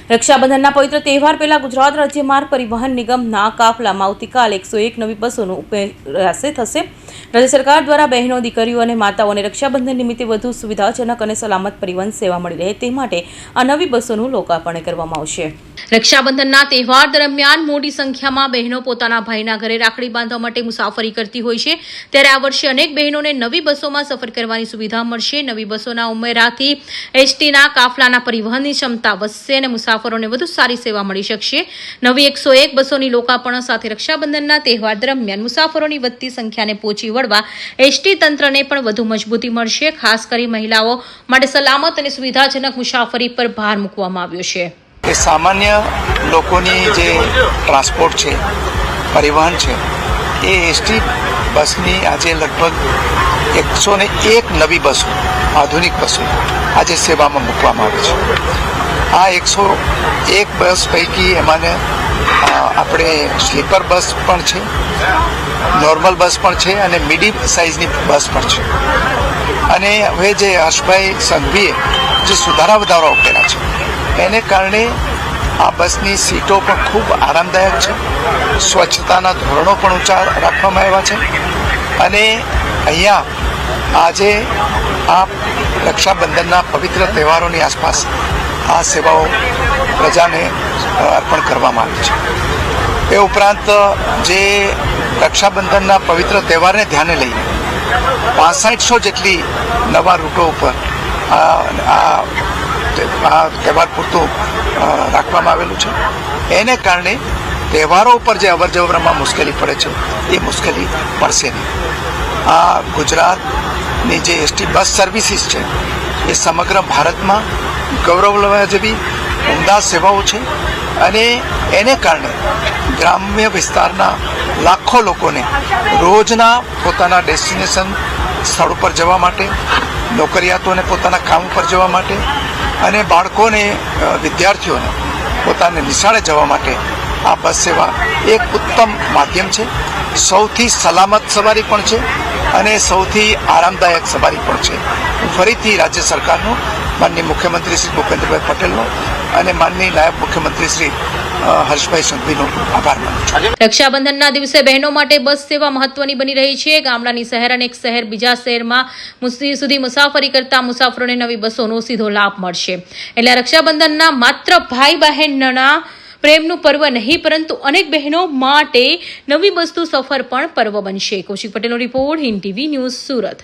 રક્ષાબંધનના પવિત્ર તહેવાર પહેલા ગુજરાત રાજ્ય માર્ગ પરિવહન નિગમના કાફલામાં આવતીકાલે 101 નવી બસોનો ઉપયોગ થશે। રાજ્ય સરકાર દ્વારા બહેનો, દીકરીઓ અને માતાઓને રક્ષાબંધન નિમિત્તે વધુ સુવિધાજનક અને સલામત પરિવહન સેવા મળી રહે તે માટે આ નવી બસોનું લોકાર્પણ કરવામાં આવશે। રક્ષાબંધનના તહેવાર દરમિયાન મોટી સંખ્યામાં બહેનો પોતાના ભાઈના ઘરે રાખડી બાંધવા માટે મુસાફરી કરતી હોય છે, ત્યારે આ વર્ષે અનેક બહેનોને નવી બસોમાં સફર કરવાની સુવિધા મળશે। નવી બસોના ઉમેરાથી એસટીના કાફલાના પરિવહનની ક્ષમતા વધશે અને મુસાફરોને વધુ સારી સેવા મળી શકશે। નવી 101 બસોની લોકાર્પણ સાથે રક્ષાબંધનના તહેવાર દરમિયાન મુસાફરોની વધતી સંખ્યાને પહોંચી વળવા એસટી તંત્રને પણ વધુ મજબૂતી મળશે। ખાસ કરી મહિલાઓ માટે સલામત અને સુવિધાજનક મુસાફરી પર ભાર મૂકવામાં આવ્યો છે। કે સામાન્ય લોકોની જે ટ્રાન્સપોર્ટ છે, પરિવહન છે, એ એસટી બસની આજે લગભગ 101 નવી બસો, આધુનિક બસો આજે સેવામાં મૂકવામાં આવી છે। આ 101 બસ પૈકી એમાંને આપણે સ્લીપર બસ પણ છે, નોર્મલ બસ પણ છે અને મીડિયમ સાઇઝની બસ પણ છે। અને હવે જે હર્ષભાઈ સંઘવીએ જે સુધારા વધારા કર્યા છે એને કારણે આ બસની સીટો પણ ખૂબ આરામદાયક છે, સ્વચ્છતાના ધોરણો પણ ઊંચા રાખવામાં આવ્યા છે અને અહીંયા આજે આ રક્ષાબંધનના પવિત્ર તહેવારોની આસપાસ આ સેવાઓ પ્રજાને અર્પણ કરવામાં આવી છે। એ ઉપરાંત જે રક્ષાબંધનના પવિત્ર તહેવારને ધ્યાને લઈને 6500 જેટલી નવા રૂટો ઉપર આ તહેવાર પૂરતું રાખવામાં આવેલું છે। એને કારણે તહેવારો ઉપર જે અવરજવરમાં મુશ્કેલી પડે છે એ મુશ્કેલી પડશે નહીં। આ ગુજરાતની જે એસટી બસ સર્વિસીસ છે એ સમગ્ર ભારતમાં ગૌરવ લેવા જેવી ઉમદા સેવાઓ છે અને એને કારણે ગ્રામ્ય વિસ્તારના લાખો લોકોને રોજના પોતાના ડેસ્ટિનેશન સ્થળ ઉપર જવા માટે, નોકરિયાતોને પોતાના કામ ઉપર જવા માટે અને બાળકોને, વિદ્યાર્થીઓને પોતાને નિશાળે જવા માટે આ બસ સેવા એક ઉત્તમ માધ્યમ છે। સૌથી સલામત સવારી પણ છે અને સૌથી આરામદાયક સવારી પણ છે। હું ફરીથી રાજ્ય સરકારનો, માનનીય મુખ્યમંત્રી શ્રી ભૂપેન્દ્રભાઈ પટેલનો અને માનનીય નાયબ મુખ્યમંત્રી શ્રી હર્ષભાઈ સંઘવીનો આભાર માનું છું। રક્ષાબંધનના દિવસે બહેનો માટે બસ સેવા મહત્વની બની રહી છે। ગામડાની શહેર અને એક શહેર બીજા શહેરમાં સુધી મુસાફરી કરતા મુસાફરોને નવી બસોનો સીધો લાભ મળશે। એટલે રક્ષાબંધનના માત્ર ભાઈ બહેનના પ્રેમનું પર્વ નહીં, પરંતુ અનેક બહેનો માટે નવી બસનું સફર પણ પર્વ બનશે। કૌશિક પટેલનો report, Hind TV news, Surat.